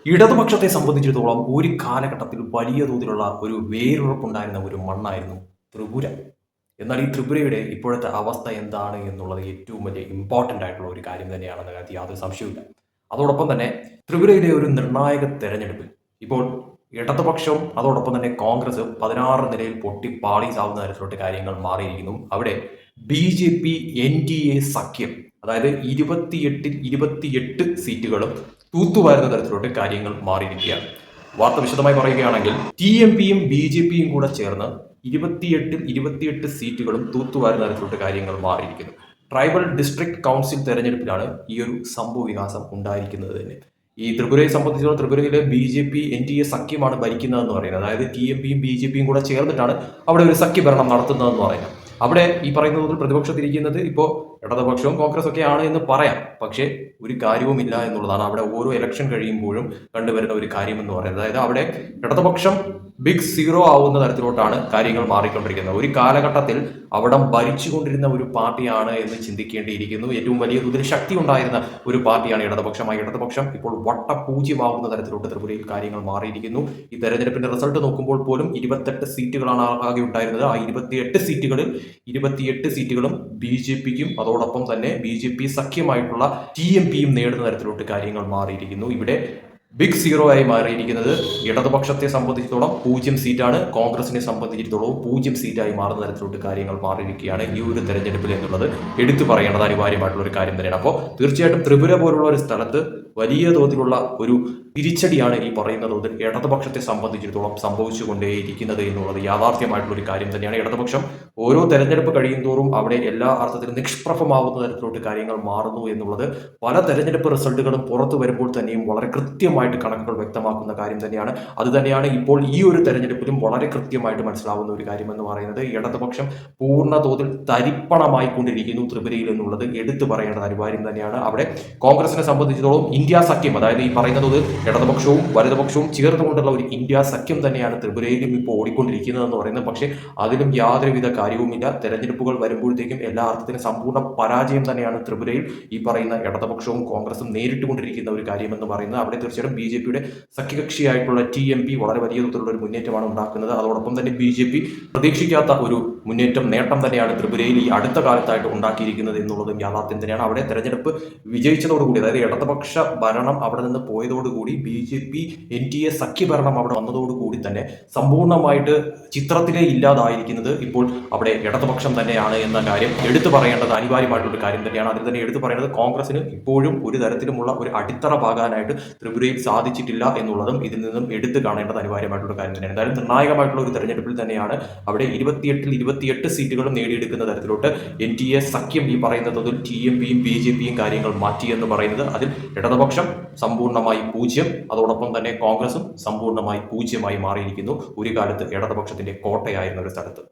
ഇടതുപക്ഷത്തെ സംബന്ധിച്ചിടത്തോളം ഒരു കാലഘട്ടത്തിൽ വലിയ തോതിലുള്ള ഒരു വേരുറപ്പുണ്ടായിരുന്ന ഒരു മണ്ണായിരുന്നു ത്രിപുര. എന്നാൽ ഈ ത്രിപുരയുടെ ഇപ്പോഴത്തെ അവസ്ഥ എന്താണ് എന്നുള്ളത് ഏറ്റവും വലിയ ഇമ്പോർട്ടൻ്റ് ആയിട്ടുള്ള ഒരു കാര്യം തന്നെയാണെന്ന കാര്യത്തിൽ യാതൊരു സംശയവുമില്ല. അതോടൊപ്പം തന്നെ ത്രിപുരയിലെ ഒരു നിർണായക തെരഞ്ഞെടുപ്പിൽ ഇപ്പോൾ ഇടതുപക്ഷവും അതോടൊപ്പം തന്നെ കോൺഗ്രസ് 16 നിലയിൽ പൊട്ടി പാളീസാവുന്ന തരത്തിലോട്ട് കാര്യങ്ങൾ മാറിയിരിക്കുന്നു. അവിടെ BJP NDA സഖ്യം, അതായത് 28 സീറ്റുകളും തൂത്തുവാരുന്ന തരത്തിലോട്ട് കാര്യങ്ങൾ മാറിയിരിക്കുകയാണ്. വാർത്ത വിശദമായി പറയുകയാണെങ്കിൽ TMPയും BJPയും കൂടെ ചേർന്ന് 28 സീറ്റുകളും തൂത്തുവാരുന്ന തരത്തിലോട്ട് കാര്യങ്ങൾ മാറിയിരിക്കുന്നു. ട്രൈബൽ ഡിസ്ട്രിക്ട് കൗൺസിൽ തെരഞ്ഞെടുപ്പിലാണ് ഈ ഒരു സംഭവ വികാസം ഉണ്ടായിരിക്കുന്നത് തന്നെ. ഈ ത്രിപുരയെ സംബന്ധിച്ചിടത്തോളം ത്രിപുരയിലെ BJP NDA സഖ്യമാണ് ഭരിക്കുന്നതെന്ന് പറയുന്നത്. അതായത് TMPയും BJPയും കൂടെ ചേർന്നിട്ടാണ് അവിടെ ഒരു സഖ്യഭരണം നടത്തുന്നതെന്ന് പറയുന്നത്. അവിടെ ഈ പറയുന്നതിൽ പ്രതിപക്ഷത്തിരിക്കുന്നത് ഇപ്പോൾ ഇടതുപക്ഷവും കോൺഗ്രസ് ഒക്കെ ആണ് എന്ന് പറയാം. പക്ഷേ ഒരു കാര്യവുമില്ല എന്നുള്ളതാണ് അവിടെ ഓരോ ഇലക്ഷൻ കഴിയുമ്പോഴും കണ്ടുവരുന്ന ഒരു കാര്യം എന്ന് പറയുന്നത്. അതായത് അവിടെ ഇടതുപക്ഷം ബിഗ് സീറോ ആവുന്ന തരത്തിലോട്ടാണ് കാര്യങ്ങൾ മാറിക്കൊണ്ടിരിക്കുന്നത്. ഒരു കാലഘട്ടത്തിൽ അവിടെ ഭരിച്ചുകൊണ്ടിരുന്ന ഒരു പാർട്ടിയാണ് എന്ന് ചിന്തിക്കേണ്ടിയിരിക്കുന്നു. ഏറ്റവും വലിയ തോതിൽ ശക്തി ഉണ്ടായിരുന്ന ഒരു പാർട്ടിയാണ് ഇടതുപക്ഷമായി. ഇടതുപക്ഷം ഇപ്പോൾ വട്ടപൂജ്യമാകുന്ന തരത്തിലോട്ട് ത്രിപുരയിൽ കാര്യങ്ങൾ മാറിയിരിക്കുന്നു. ഈ തെരഞ്ഞെടുപ്പിന്റെ റിസൾട്ട് നോക്കുമ്പോൾ പോലും 28 സീറ്റുകളാണ് ആകെ ഉണ്ടായിരുന്നത്. ആ 28 സീറ്റുകളും BJPക്കും അതോടൊപ്പം തന്നെ BJP സഖ്യമായിട്ടുള്ള TMPയും നേടുന്ന തരത്തിലോട്ട് കാര്യങ്ങൾ മാറിയിരിക്കുന്നു. ഇവിടെ ബിഗ് സീറോ ആയി മാറിയിരിക്കുന്നത് ഇടതുപക്ഷത്തെ സംബന്ധിച്ചിടത്തോളം 0 സീറ്റാണ്, കോൺഗ്രസിനെ സംബന്ധിച്ചിടത്തോളം 0 സീറ്റായി മാറുന്ന തരത്തിലോട്ട് കാര്യങ്ങൾ മാറിയിരിക്കുകയാണ് ഈ ഒരു തെരഞ്ഞെടുപ്പിൽ എന്നുള്ളത് എടുത്തു പറയേണ്ടത് അനിവാര്യമായിട്ടുള്ള ഒരു കാര്യം തന്നെയാണ്. അപ്പോൾ തീർച്ചയായിട്ടും ത്രിപുര പോലുള്ള ഒരു സ്ഥലത്ത് വലിയ തോതിലുള്ള ഒരു തിരിച്ചടിയാണ് ഈ പറയുന്ന തോതിൽ ഇടതുപക്ഷത്തെ സംബന്ധിച്ചിടത്തോളം സംഭവിച്ചുകൊണ്ടേയിരിക്കുന്നത് എന്നുള്ളത് യാഥാർത്ഥ്യമായിട്ടുള്ള ഒരു കാര്യം തന്നെയാണ്. ഇടതുപക്ഷം ഓരോ തെരഞ്ഞെടുപ്പ് കഴിയും തോറും അവിടെ എല്ലാ അർത്ഥത്തിലും നിഷ്പ്രഭമാവുന്ന തരത്തിലോട്ട് കാര്യങ്ങൾ മാറുന്നു എന്നുള്ളത് പല തെരഞ്ഞെടുപ്പ് റിസൾട്ടുകളും പുറത്തു വരുമ്പോൾ തന്നെയും വളരെ കൃത്യമായിട്ട് കണക്കുകൾ വ്യക്തമാക്കുന്ന കാര്യം തന്നെയാണ്. അത് തന്നെയാണ് ഇപ്പോൾ ഈ ഒരു തെരഞ്ഞെടുപ്പിലും വളരെ കൃത്യമായിട്ട് മനസ്സിലാവുന്ന ഒരു കാര്യം എന്ന് പറയുന്നത്. ഇടതുപക്ഷം പൂർണ്ണ തോതിൽ തരിപ്പണമായിക്കൊണ്ടിരിക്കുന്നു ത്രിപുരയിൽ എന്നുള്ളത് എടുത്തു പറയേണ്ടത് അനിവാര്യം തന്നെയാണ്. അവിടെ കോൺഗ്രസിനെ സംബന്ധിച്ചിടത്തോളം ഇന്ത്യ സഖ്യം, അതായത് ഈ പറയുന്ന തോതിൽ ഇടതുപക്ഷവും വലതുപക്ഷവും ചേർന്നുകൊണ്ടുള്ള ഒരു ഇന്ത്യ സഖ്യം തന്നെയാണ് ത്രിപുരയിലും ഇപ്പോൾ ഓടിക്കൊണ്ടിരിക്കുന്നത് എന്ന് പറയുന്നത്. പക്ഷേ അതിലും യാതൊരുവിധ കാര്യവുമില്ല. തെരഞ്ഞെടുപ്പുകൾ വരുമ്പോഴത്തേക്കും എല്ലാ അർത്ഥത്തിലും സമ്പൂർണ്ണ പരാജയം തന്നെയാണ് ത്രിപുരയിൽ ഈ പറയുന്ന ഇടതുപക്ഷവും കോൺഗ്രസും നേരിട്ടുകൊണ്ടിരിക്കുന്ന ഒരു കാര്യം എന്ന് പറയുന്നത്. അവിടെ തീർച്ചയായിട്ടും BJPയുടെ സഖ്യകക്ഷിയായിട്ടുള്ള TMP വളരെ വലിയ തോതിലുള്ള ഒരു മുന്നേറ്റമാണ് ഉണ്ടാക്കുന്നത്. അതോടൊപ്പം തന്നെ BJP പ്രതീക്ഷിക്കാത്ത ഒരു നേട്ടം തന്നെയാണ് ത്രിപുരയിൽ ഈ അടുത്ത കാലത്തായിട്ട് ഉണ്ടാക്കിയിരിക്കുന്നത് എന്നുള്ളതും യാഥാർത്ഥ്യം തന്നെയാണ്. അവിടെ തെരഞ്ഞെടുപ്പ് വിജയിച്ചതോടുകൂടി, അതായത് ഇടതുപക്ഷ ഭരണം അവിടെ നിന്ന് പോയതോടുകൂടി BJP NDA സഖ്യഭരണം അവിടെ വന്നതോടുകൂടി തന്നെ സമ്പൂർണ്ണമായിട്ട് ചിത്രത്തിലേ ഇല്ലാതായിരിക്കുന്നത് ഇപ്പോൾ അവിടെ ഇടതുപക്ഷം തന്നെയാണ് എന്ന കാര്യം എടുത്തു പറയേണ്ടത് അനിവാര്യമായിട്ടുള്ള കാര്യം തന്നെയാണ്. അതിൽ തന്നെ എടുത്തു പറയേണ്ടത് കോൺഗ്രസിന് ഇപ്പോഴും ഒരു തരത്തിലുമുള്ള ഒരു അടിത്തറ പാകാനായിട്ട് ത്രിപുരയിൽ സാധിച്ചിട്ടില്ല എന്നുള്ളതും ഇതിൽ നിന്നും എടുത്തു കാണേണ്ടത് അനിവാര്യമായിട്ടുള്ള കാര്യം തന്നെയാണ്. എന്തായാലും നിർണായകമായിട്ടുള്ള ഒരു തെരഞ്ഞെടുപ്പിൽ തന്നെയാണ് അവിടെ 28 സീറ്റുകളും നേടിയെടുക്കുന്ന തരത്തിലോട്ട് NDA സഖ്യം ഈ പറയുന്ന തോതിൽ TMPയും BJPയും കാര്യങ്ങൾ മാറ്റിയെന്ന് പറയുന്നത്. അതിൽ ഇടതുപക്ഷം സമ്പൂർണ്ണമായി 0, അതോടൊപ്പം തന്നെ കോൺഗ്രസും സമ്പൂർണ്ണമായി 0 മാറിയിരിക്കുന്നു. ഒരു കാലത്ത് ഇടതുപക്ഷത്തിന്റെ കോട്ടയായിരുന്ന ഒരു സ്ഥലത്ത്.